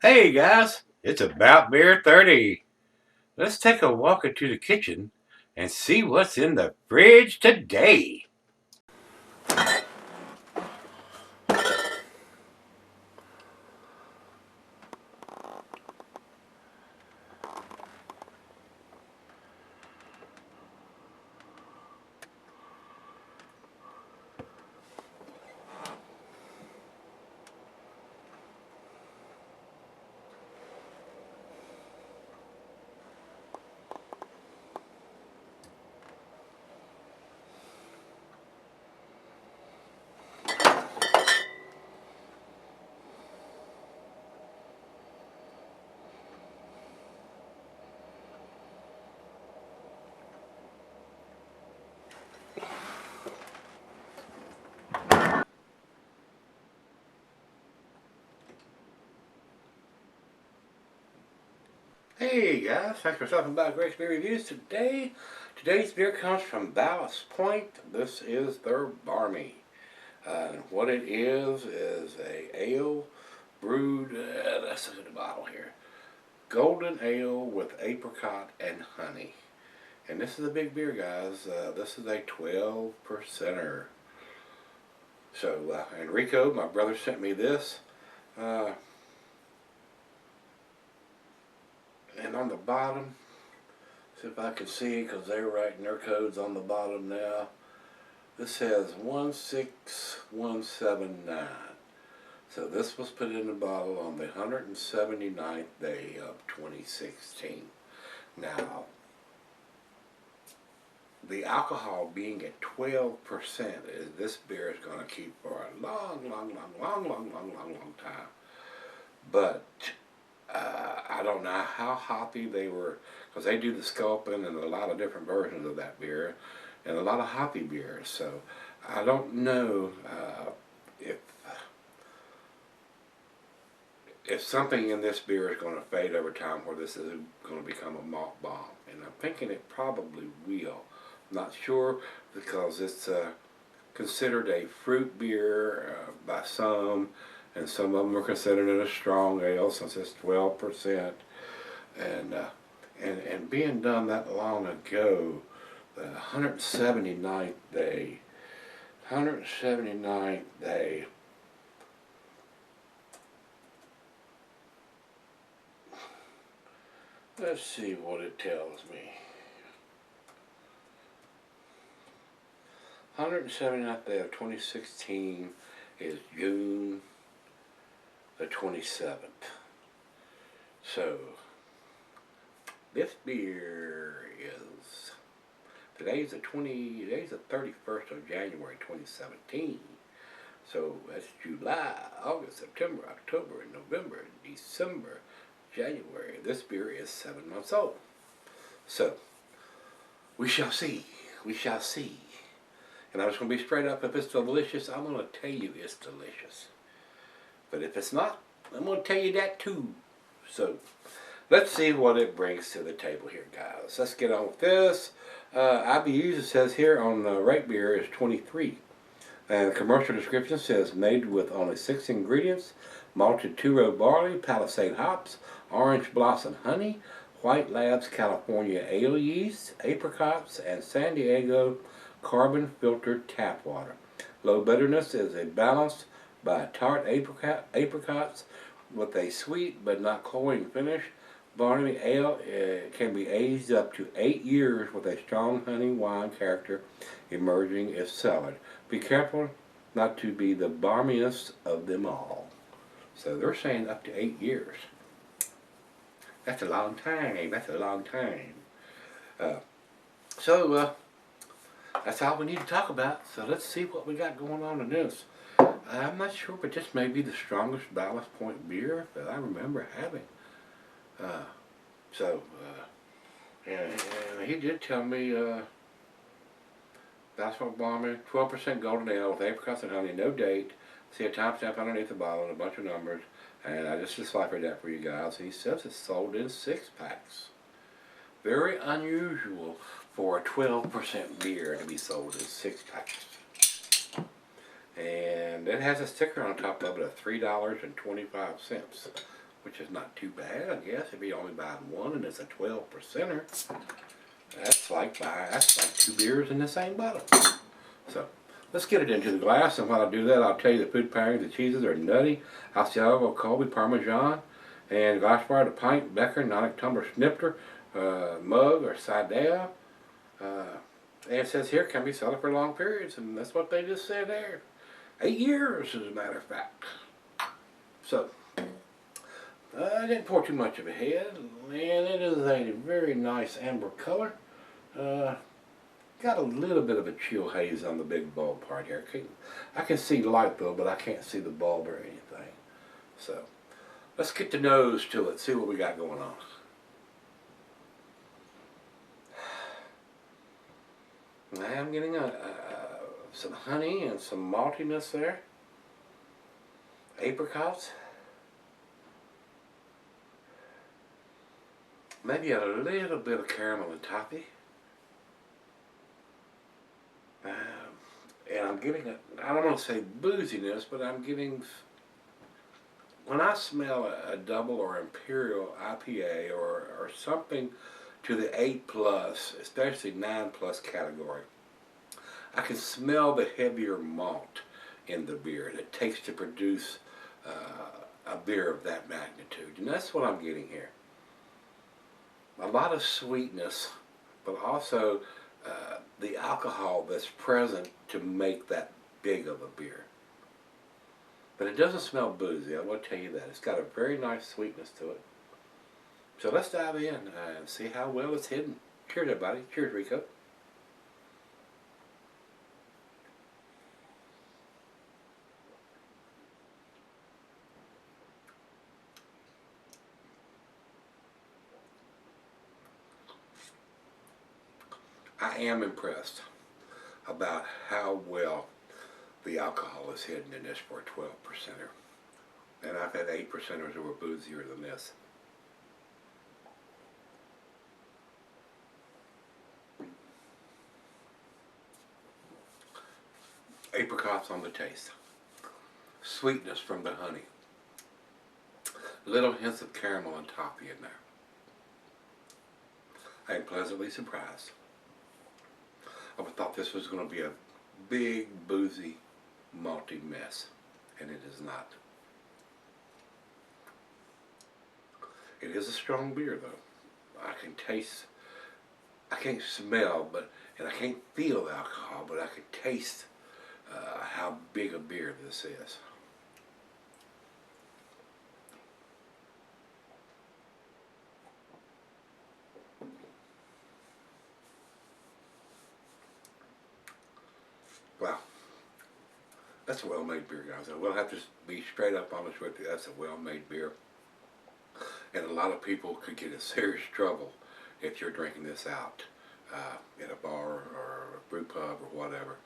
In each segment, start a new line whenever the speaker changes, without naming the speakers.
Hey guys, it's about beer 30. Let's take a walk into the kitchen and see what's in the fridge today. Hey guys, thanks for stopping by Gregsbeerreviews today. Today's beer comes from Ballast Point. This is their Barmy. What it is a ale brewed, let's look at the bottle here. Golden ale with apricot and honey. And this is a big beer, guys. This is a 12%er. So, Enrico, my brother, sent me this. And on the bottom, see if I can see, because they're writing their codes on the bottom now. This says 16179. So this was put in the bottle on the 179th day of 2016. Now, the alcohol being at 12%, this beer is going to keep for a long time. But I don't know how hoppy they were, because they do the sculpin and a lot of different versions of that beer, and a lot of hoppy beers. So I don't know if something in this beer is going to fade over time, where this is going to become a malt bomb, and I'm thinking it probably will. I'm not sure, because it's considered a fruit beer by some, and some of them are considered it a strong ale since it's 12%, and being done that long ago, the 179th day, let's see what it tells me. 179th day of 2016 is June the 27th. So this beer is, today's the 31st of January 2017. So that's July, August, September, October, November, December, January. This beer is 7 months old. So we shall see. We shall see. And I'm just going to be straight up. If it's delicious, I'm going to tell you it's delicious. But if it's not, I'm going to tell you that too. So let's see what it brings to the table here, guys. Let's get on with this. IBUs, it says here on the rate beer, is 23. And the commercial description says made with only 6 ingredients: malted 2-row barley, Palisade hops, orange blossom honey, White Labs California ale yeast, apricots, and San Diego carbon filtered tap water. Low bitterness is a balanced by tart apricots with a sweet but not cloying finish. Barmy ale can be aged up to 8 years with a strong honey wine character emerging if cellared. Be careful not to be the barmiest of them all. So they're saying up to 8 years. That's a long time. That's a long time. That's all we need to talk about. So let's see what we got going on in this. I'm not sure, but this may be the strongest Ballast Point beer that I remember having. And he did tell me Ballast Point Barmy, 12% golden ale with apricots and honey, no date. See a timestamp underneath the bottle and a bunch of numbers. And I just deciphered that for you guys. He says it's sold in 6-packs. Very unusual for a 12% beer to be sold in 6-packs. And it has a sticker on top of it of $3.25. which is not too bad, I guess. If you're only buying one and it's a 12%er, that's like 2 beers in the same bottle. So let's get it into the glass, and while I do that, I'll tell you the food pairings. The cheeses are nutty, Asiago, Colby, Parmesan, and glass bar, the pint, Becker, Nonic, tumbler, snifter, mug, or Sidea. And it says here, can be sold for long periods, and that's what they just said there. 8 years, as a matter of fact. So, I didn't pour too much of a head, and it is a very nice amber color. Got a little bit of a chill haze on the big bulb part here. I can see light though, but I can't see the bulb or anything. So, let's get the nose to it, see what we got going on. I'm getting some honey and some maltiness there. Apricots. Maybe a little bit of caramel and toffee. And I'm getting I don't want to say booziness, but I'm getting, when I smell a double or imperial IPA or something to the 8+, especially 9+ category, I can smell the heavier malt in the beer that it takes to produce a beer of that magnitude. And that's what I'm getting here. A lot of sweetness, but also the alcohol that's present to make that big of a beer. But it doesn't smell boozy, I will tell you that. It's got a very nice sweetness to it. So let's dive in and see how well it's hidden. Cheers, everybody. Cheers, Rico. I am impressed about how well the alcohol is hidden in this for a 12%er. And I've had 8%ers that were boozier than this. Apricots on the taste. Sweetness from the honey. Little hints of caramel and toffee in there. I am pleasantly surprised. I thought this was going to be a big, boozy, malty mess, and it is not. It is a strong beer, though. I can taste, I can't smell, and I can't feel the alcohol, but I can taste how big a beer this is. Wow. That's a well-made beer, guys. I will have to be straight up honest with you. That's a well-made beer. And a lot of people could get in serious trouble if you're drinking this out in a bar or a brew pub or whatever.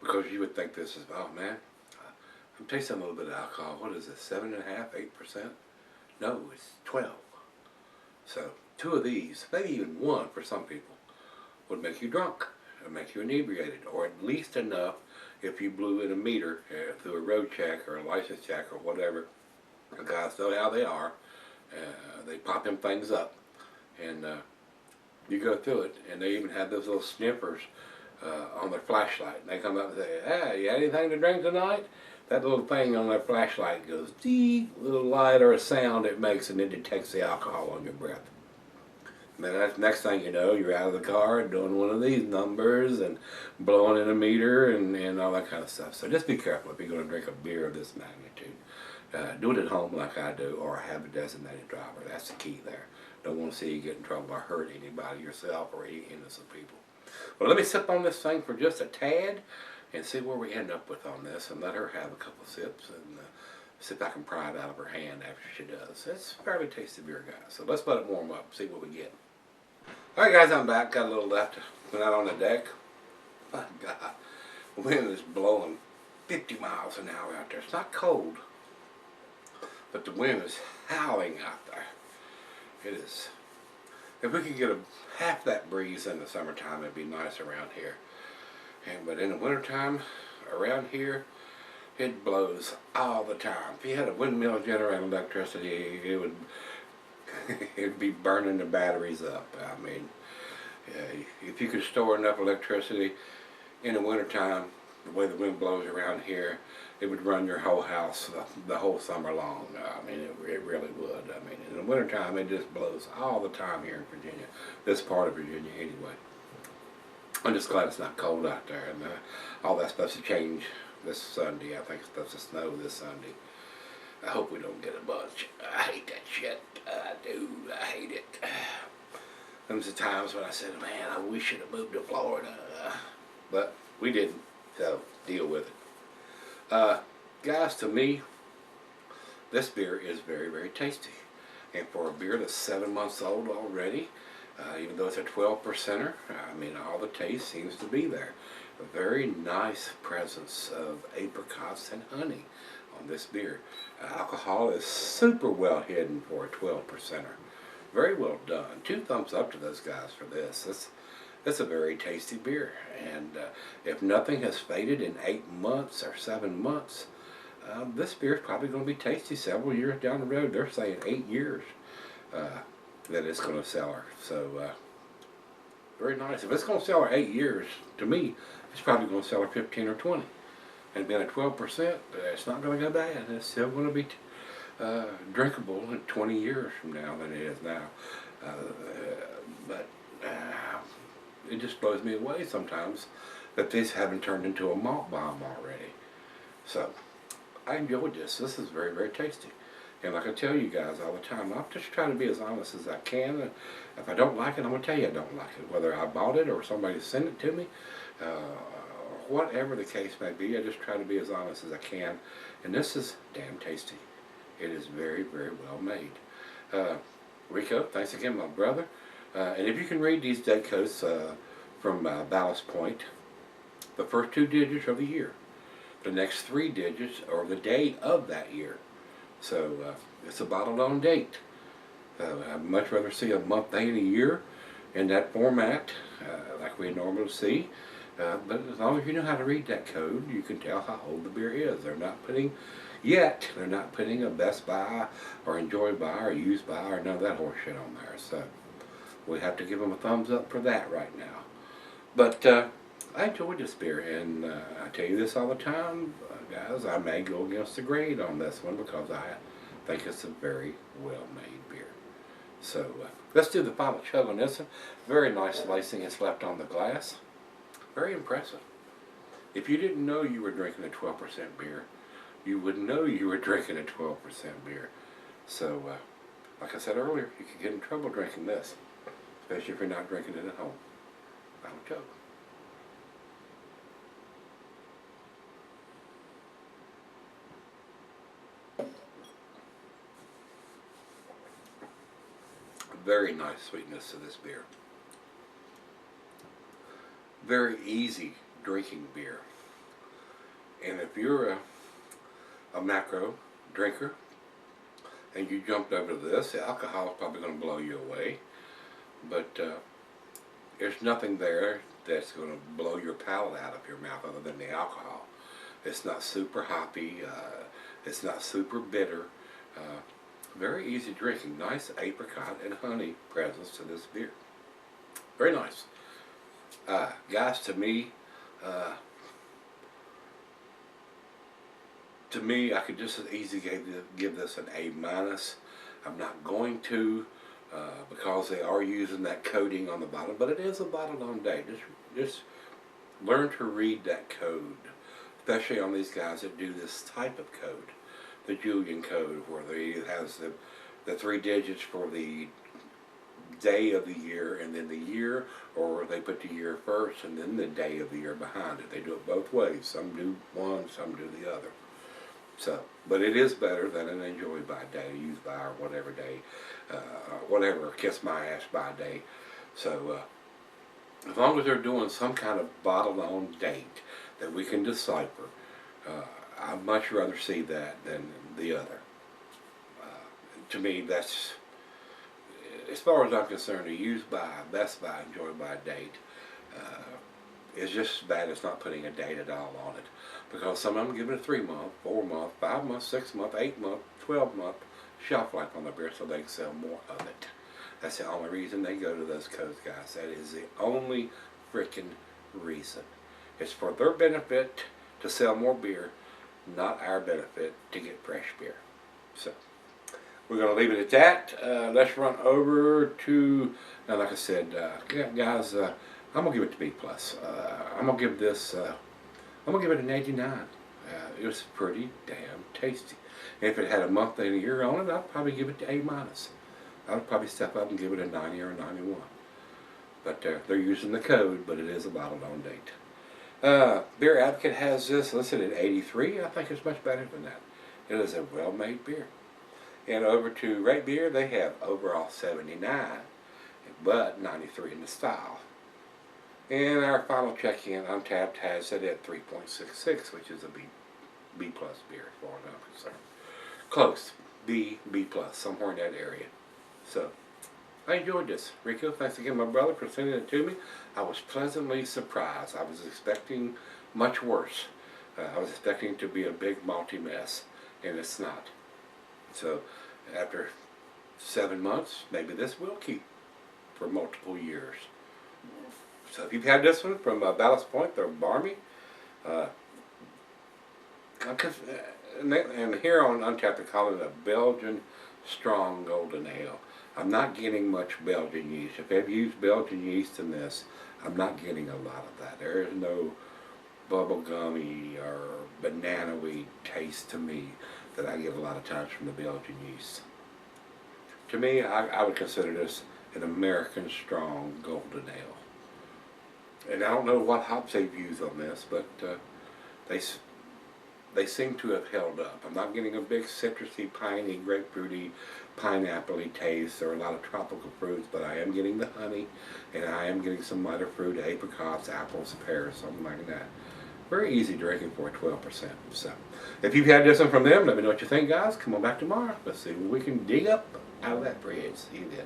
Because you would think this is, oh man, I'm tasting a little bit of alcohol. What is it, 7.5%, 8%? No, it's 12. So 2 of these, maybe even 1 for some people, would make you drunk. It would make you inebriated, or at least enough if you blew in a meter through a road check or a license check or whatever. The guys know how they are. They pop them things up, and you go through it, and they even have those little snippers on their flashlight. And they come up and say, "Ah, you had anything to drink tonight?" That little thing on their flashlight goes deep, little light or a sound it makes, and it detects the alcohol on your breath. And then that's next thing you know, you're out of the car doing one of these numbers and blowing in a meter and all that kind of stuff. So just be careful if you're going to drink a beer of this magnitude. Do it at home like I do, or have a designated driver. That's the key there. Don't want to see you get in trouble or hurt anybody, yourself or any innocent people. Well, let me sip on this thing for just a tad and see where we end up with on this, and let her have a couple sips and see if I can pry it out of her hand after she does. It's a fairly tasty beer, guys. So let's let it warm up, see what we get. All right, guys, I'm back. Got a little left. Went out on the deck. My God, the wind is blowing 50 miles an hour out there. It's not cold, but the wind is howling out there. It is. If we could get half that breeze in the summertime, it'd be nice around here. But in the wintertime, around here, It blows all the time. If you had a windmill generating electricity, it would it'd be burning the batteries up. I mean, if you could store enough electricity in the wintertime, the way the wind blows around here, it would run your whole house the whole summer long. I mean, it really would. I mean, in the wintertime, it just blows all the time here in Virginia, this part of Virginia anyway. I'm just glad it's not cold out there, and all that's supposed to change this Sunday. I think it's supposed to snow this Sunday. I hope we don't get a bunch. I hate that shit. I do. I hate it. There's the times when I said, man, I wish I'd have moved to Florida. But we didn't, so deal with it. Guys, to me, this beer is very, very tasty. And for a beer that's 7 months old already, even though it's a 12%er, I mean, all the taste seems to be there. A very nice presence of apricots and honey on this beer. Alcohol is super well hidden for a 12%er. Very well done. 2 thumbs up to those guys for this. It's a very tasty beer. And if nothing has faded in 8 months or 7 months, this beer is probably going to be tasty several years down the road. They're saying 8 years that it's going to sell her. So, very nice. If it's going to sell her 8 years, to me, it's probably going to sell her 15 or 20. And being at 12%, it's not going to go bad. It's still going to be drinkable in 20 years from now than it is now. But it just blows me away sometimes that these haven't turned into a malt bomb already. So, I enjoyed this. This is very, very tasty. And like I tell you guys all the time, I'm just trying to be as honest as I can. And if I don't like it, I'm going to tell you I don't like it. Whether I bought it or somebody sent it to me, whatever the case may be, I just try to be as honest as I can. And this is damn tasty. It is very, very well made. Rico, thanks again, my brother. And if you can read these date codes from Ballast Point, the first 2 digits are the year. The next 3 digits are the day of that year. So it's a bottled on date. I'd much rather see a month, day, and a year in that format, like we normally see. But as long as you know how to read that code, you can tell how old the beer is. They're not putting a Best By or Enjoy By or Use By or none of that horse shit on there. So we have to give them a thumbs up for that right now. But I enjoyed this beer, and I tell you this all the time, guys, I may go against the grain on this one because I think it's a very well-made beer. So let's do the final chug on this one. Very nice lacing is left on the glass. Very impressive. If you didn't know you were drinking a 12% beer, you wouldn't know you were drinking a 12% beer. So, like I said earlier, you can get in trouble drinking this, especially if you're not drinking it at home. Final chug. Very nice sweetness to this beer. Very easy drinking beer. And if you're a macro drinker and you jumped over to this, the alcohol is probably going to blow you away. But there's nothing there that's going to blow your palate out of your mouth other than the alcohol. It's not super hoppy. It's not super bitter. Very easy drinking. Nice apricot and honey presence to this beer. Very nice. Guys, to me, I could just as easily give this an A-. I'm not going to because they are using that coating on the bottom, but it is a bottled on date. Just learn to read that code, especially on these guys that do this type of code, the Julian code, where it has the 3 digits for the day of the year and then the year, or they put the year first and then the day of the year behind it. They do it both ways. Some do one, some do the other. So, but it is better than an Enjoy By day, Use By, or whatever day, whatever, Kiss My Ass By day. So, as long as they're doing some kind of bottled on date that we can decipher, I'd much rather see that than the other. To me, that's, as far as I'm concerned, a Use By, Best By, Enjoy By date is just as bad as not putting a date at all on it. Because some of them give it a 3-month, 4-month, 5-month, 6-month, 8-month, 12-month shelf life on the beer so they can sell more of it. That's the only reason they go to those codes, guys. That is the only freaking reason. It's for their benefit to sell more beer, not our benefit to get fresh beer. So, we're going to leave it at that. Let's run over to, now like I said, guys, I'm going to give it to B+. I'm going to give this, I'm going to give it an 89. It was pretty damn tasty. If it had a month and a year on it, I'd probably give it to A-. I would probably step up and give it a 90 or a 91. But they're using the code, but it is a bottled on date. Beer Advocate has this listed at 83. I think it's much better than that. It is a well-made beer. And over to Rate Beer, they have overall 79, but 93 in the style. And our final check-in, Untapped, has it at 3.66, which is a B plus beer, as far as I'm concerned. Close. B plus, somewhere in that area. So, I enjoyed this. Rico, thanks again, my brother, for sending it to me. I was pleasantly surprised. I was expecting much worse. I was expecting it to be a big malty mess, and it's not. So, after 7 months, maybe this will keep for multiple years. So, if you've had this one from Ballast Point, they're Barmy. And here on Untapped, they call it a Belgian Strong Golden Ale. I'm not getting much Belgian yeast. If I've used Belgian yeast in this, I'm not getting a lot of that. There is no bubblegummy or banana-y taste to me that I get a lot of times from the Belgian yeast. To me, I would consider this an American Strong Golden Ale. And I don't know what hops they've used on this, but they seem to have held up. I'm not getting a big citrusy, piney, grapefruity, pineapple-y taste or a lot of tropical fruits, but I am getting the honey, and I am getting some lighter fruit, apricots, apples, pears, something like that. Very easy drinking for a 12%. So, if you've had this one from them, let me know what you think, guys. Come on back tomorrow. Let's see what we can dig up out of that fridge. See you then.